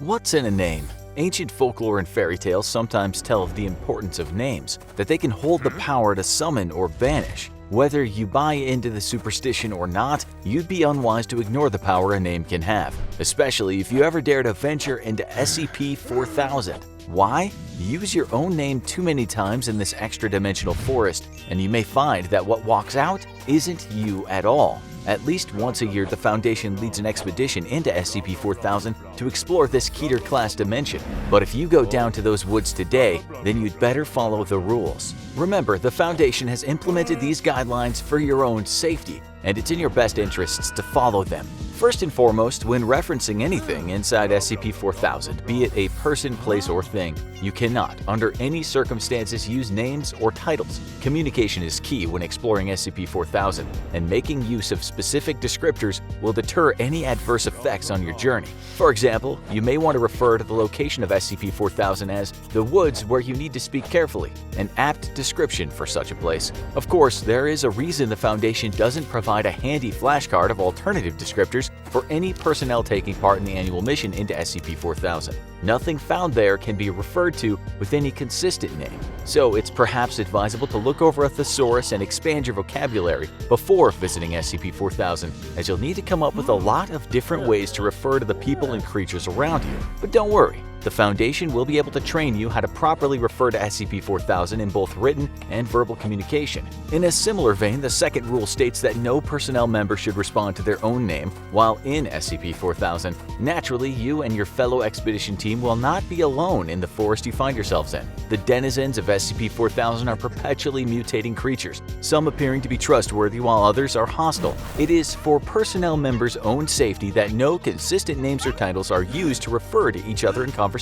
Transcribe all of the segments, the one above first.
What's in a name? Ancient folklore and fairy tales sometimes tell of the importance of names, that they can hold the power to summon or banish. Whether you buy into the superstition or not, you'd be unwise to ignore the power a name can have, especially if you ever dare to venture into SCP-4000. Why? Use your own name too many times in this extra-dimensional forest, and you may find that what walks out isn't you at all. At least once a year, the Foundation leads an expedition into SCP-4000 to explore this Keter-class dimension. But if you go down to those woods today, then you'd better follow the rules. Remember, the Foundation has implemented these guidelines for your own safety, and it's in your best interests to follow them. First and foremost, when referencing anything inside SCP-4000, be it a person, place, or thing, you cannot, under any circumstances, use names or titles. Communication is key when exploring SCP-4000, and making use of specific descriptors will deter any adverse effects on your journey. For example, you may want to refer to the location of SCP-4000 as the woods where you need to speak carefully, an apt description for such a place. Of course, there is a reason the Foundation doesn't provide a handy flashcard of alternative descriptors for any personnel taking part in the annual mission into SCP-4000. Nothing found there can be referred to with any consistent name, so it's perhaps advisable to look over a thesaurus and expand your vocabulary before visiting SCP-4000, as you'll need to come up with a lot of different ways to refer to the people and creatures around you. But don't worry, the Foundation will be able to train you how to properly refer to SCP-4000 in both written and verbal communication. In a similar vein, the second rule states that no personnel member should respond to their own name while in SCP-4000. Naturally, you and your fellow expedition team will not be alone in the forest you find yourselves in. The denizens of SCP-4000 are perpetually mutating creatures, some appearing to be trustworthy while others are hostile. It is for personnel members' own safety that no consistent names or titles are used to refer to each other in conversation.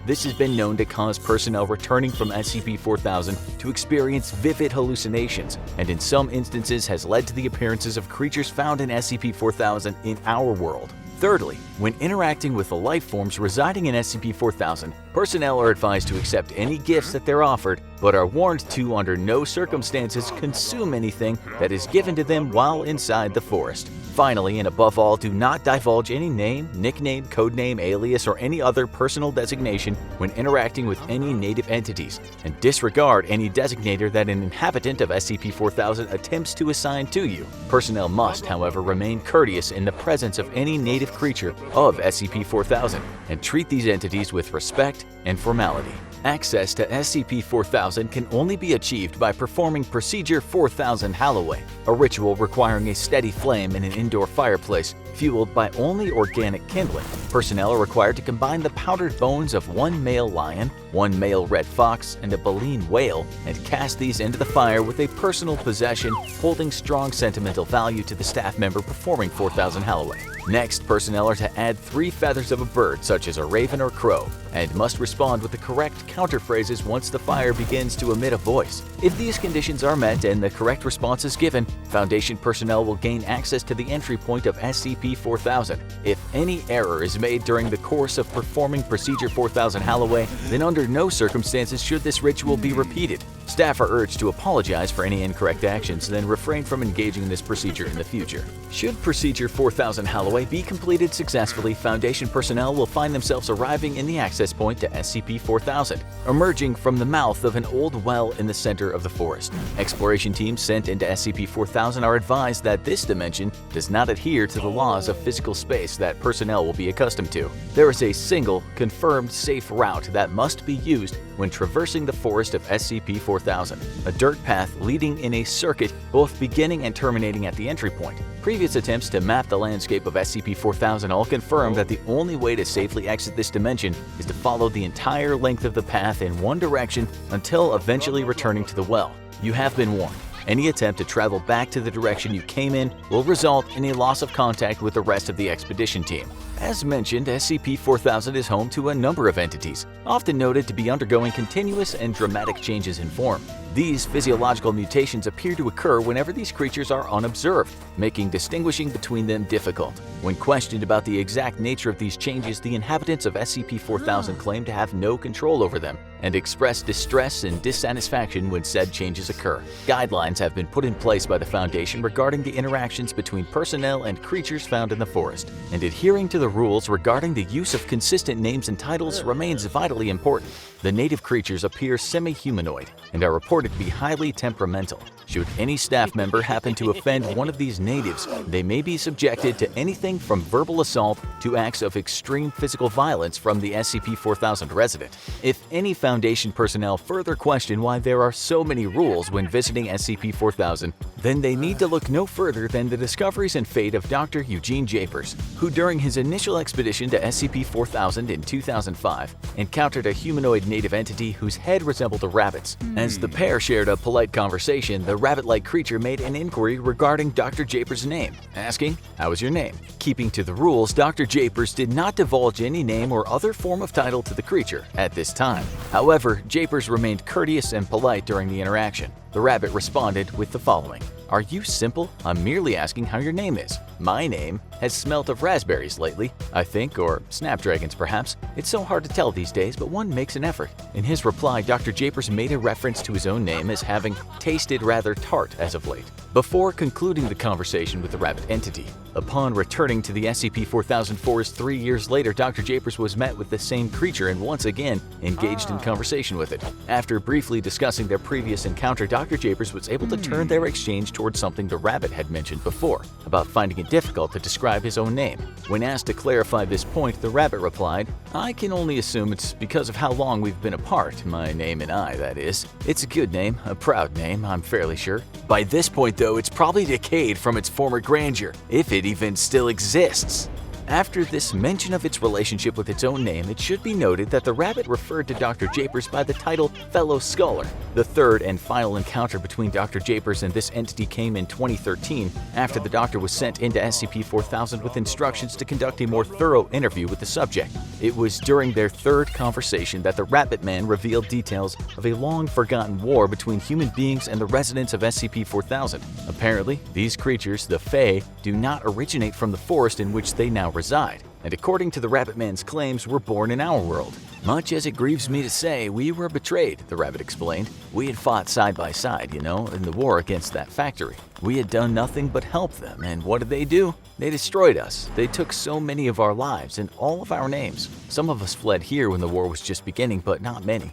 This has been known to cause personnel returning from SCP-4000 to experience vivid hallucinations, and in some instances has led to the appearances of creatures found in SCP-4000 in our world. Thirdly, when interacting with the life forms residing in SCP-4000, personnel are advised to accept any gifts that they're offered, but are warned to, under no circumstances, consume anything that is given to them while inside the forest. Finally, and above all, do not divulge any name, nickname, codename, alias, or any other personal designation when interacting with any native entities, and disregard any designator that an inhabitant of SCP-4000 attempts to assign to you. Personnel must, however, remain courteous in the presence of any native creature of SCP-4000 and treat these entities with respect and formality. Access to SCP-4000 can only be achieved by performing Procedure 4000 Halloway, a ritual requiring a steady flame in an indoor fireplace fueled by only organic kindling. Personnel are required to combine the powdered bones of one male lion, one male red fox, and a baleen whale, and cast these into the fire with a personal possession holding strong sentimental value to the staff member performing 4000 Halloway. Next, personnel are to add 3 feathers of a bird, such as a raven or crow, and must respond with the correct counterphrases once the fire begins to emit a voice. If these conditions are met and the correct response is given, Foundation personnel will gain access to the entry point of SCP-4000. If any error is made during the course of performing Procedure 4000 Halloway, then under no circumstances should this ritual be repeated. Staff are urged to apologize for any incorrect actions, then refrain from engaging in this procedure in the future. Should Procedure 4000 Halloway be completed successfully, Foundation personnel will find themselves arriving in the access point to SCP-4000, emerging from the mouth of an old well in the center of the forest. Exploration teams sent into SCP-4000 are advised that this dimension does not adhere to the laws of physical space that personnel will be accustomed to. There is a single, confirmed safe route that must be used when traversing the forest of SCP-4000, a dirt path leading in a circuit both beginning and terminating at the entry point. Previous attempts to map the landscape of SCP-4000 all confirm that the only way to safely exit this dimension is to follow the entire length of the path in one direction until eventually returning to the well. You have been warned. Any attempt to travel back to the direction you came in will result in a loss of contact with the rest of the expedition team. As mentioned, SCP-4000 is home to a number of entities, often noted to be undergoing continuous and dramatic changes in form. These physiological mutations appear to occur whenever these creatures are unobserved, making distinguishing between them difficult. When questioned about the exact nature of these changes, the inhabitants of SCP-4000 claim to have no control over them and express distress and dissatisfaction when said changes occur. Guidelines have been put in place by the Foundation regarding the interactions between personnel and creatures found in the forest, and adhering to the rules regarding the use of consistent names and titles remains vitally important. The native creatures appear semi-humanoid and are reported to be highly temperamental. Should any staff member happen to offend one of these natives, they may be subjected to anything from verbal assault to acts of extreme physical violence from the SCP-4000 resident. If any Foundation personnel further question why there are so many rules when visiting SCP-4000, then they need to look no further than the discoveries and fate of Dr. Eugene Japers, who during his initial expedition to SCP-4000 in 2005 encountered a humanoid native entity whose head resembled a rabbit's. As the pair shared a polite conversation, the rabbit-like creature made an inquiry regarding Dr. Japers' name, asking, "How is your name?" Keeping to the rules, Dr. Japers did not divulge any name or other form of title to the creature at this time. However, Japers remained courteous and polite during the interaction. The rabbit responded with the following: "Are you simple? I'm merely asking how your name is. My name has smelt of raspberries lately, I think, or snapdragons perhaps. It's so hard to tell these days, but one makes an effort." In his reply, Dr. Japers made a reference to his own name as having tasted rather tart as of late, before concluding the conversation with the rabbit entity. Upon returning to the SCP-4000 forest 3 years later, Dr. Japers was met with the same creature and once again engaged in conversation with it. After briefly discussing their previous encounter, Dr. Japers was able to turn their exchange towards something the rabbit had mentioned before, about finding it difficult to describe his own name. When asked to clarify this point, the rabbit replied, "I can only assume it's because of how long we've been apart, my name and I, that is. It's a good name, a proud name, I'm fairly sure. By this point though, it's probably decayed from its former grandeur, if it even still exists." After this mention of its relationship with its own name, it should be noted that the rabbit referred to Dr. Japers by the title Fellow Scholar. The third and final encounter between Dr. Japers and this entity came in 2013, after the doctor was sent into SCP-4000 with instructions to conduct a more thorough interview with the subject. It was during their third conversation that the Rabbit Man revealed details of a long-forgotten war between human beings and the residents of SCP-4000. Apparently, these creatures, the Fae, do not originate from the forest in which they now reside, and according to the Rabbit Man's claims, were born in our world. "Much as it grieves me to say, we were betrayed," the rabbit explained. "We had fought side by side, in the war against that factory. We had done nothing but help them, and what did they do? They destroyed us. They took so many of our lives and all of our names. Some of us fled here when the war was just beginning, but not many.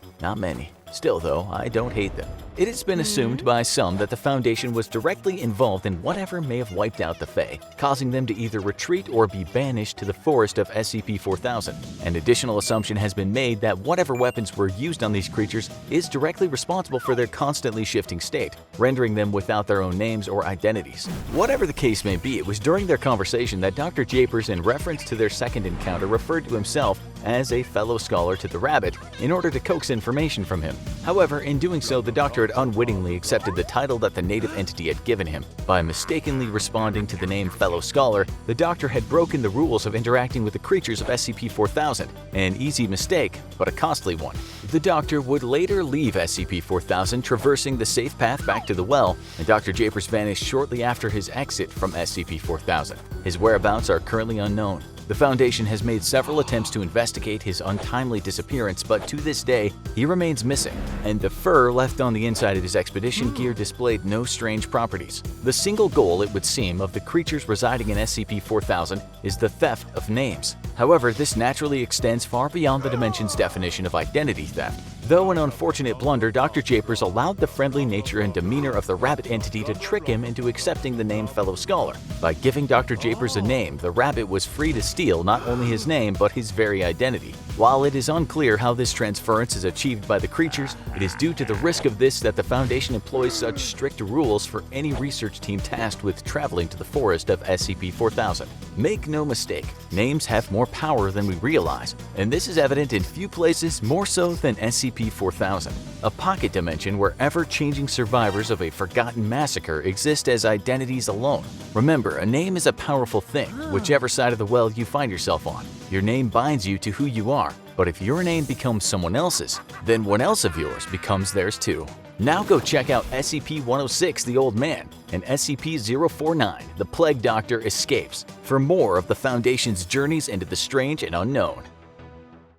Still though, I don't hate them." It has been assumed by some that the Foundation was directly involved in whatever may have wiped out the Fae, causing them to either retreat or be banished to the forest of SCP-4000. An additional assumption has been made that whatever weapons were used on these creatures is directly responsible for their constantly shifting state, rendering them without their own names or identities. Whatever the case may be, it was during their conversation that Dr. Japers, in reference to their second encounter, referred to himself as a fellow scholar to the rabbit in order to coax information from him. However, in doing so, the doctor had unwittingly accepted the title that the native entity had given him. By mistakenly responding to the name Fellow Scholar, the doctor had broken the rules of interacting with the creatures of SCP-4000, an easy mistake, but a costly one. The doctor would later leave SCP-4000, traversing the safe path back to the well, and Dr. Japers vanished shortly after his exit from SCP-4000. His whereabouts are currently unknown. The Foundation has made several attempts to investigate his untimely disappearance, but to this day, he remains missing, and the fur left on the inside of his expedition gear displayed no strange properties. The single goal, it would seem, of the creatures residing in SCP-4000 is the theft of names. However, this naturally extends far beyond the Dimension's definition of identity theft. Though an unfortunate blunder, Dr. Japers allowed the friendly nature and demeanor of the rabbit entity to trick him into accepting the name Fellow Scholar. By giving Dr. Japers a name, the rabbit was free to steal not only his name but his very identity. While it is unclear how this transference is achieved by the creatures, it is due to the risk of this that the Foundation employs such strict rules for any research team tasked with traveling to the forest of SCP-4000. Make no mistake, names have more power than we realize, and this is evident in few places more so than SCP-4000, a pocket dimension where ever-changing survivors of a forgotten massacre exist as identities alone. Remember, a name is a powerful thing, whichever side of the well you find yourself on. Your name binds you to who you are, but if your name becomes someone else's, then one else of yours becomes theirs too. Now go check out SCP-106 The Old Man and SCP-049 The Plague Doctor Escapes for more of the Foundation's journeys into the strange and unknown.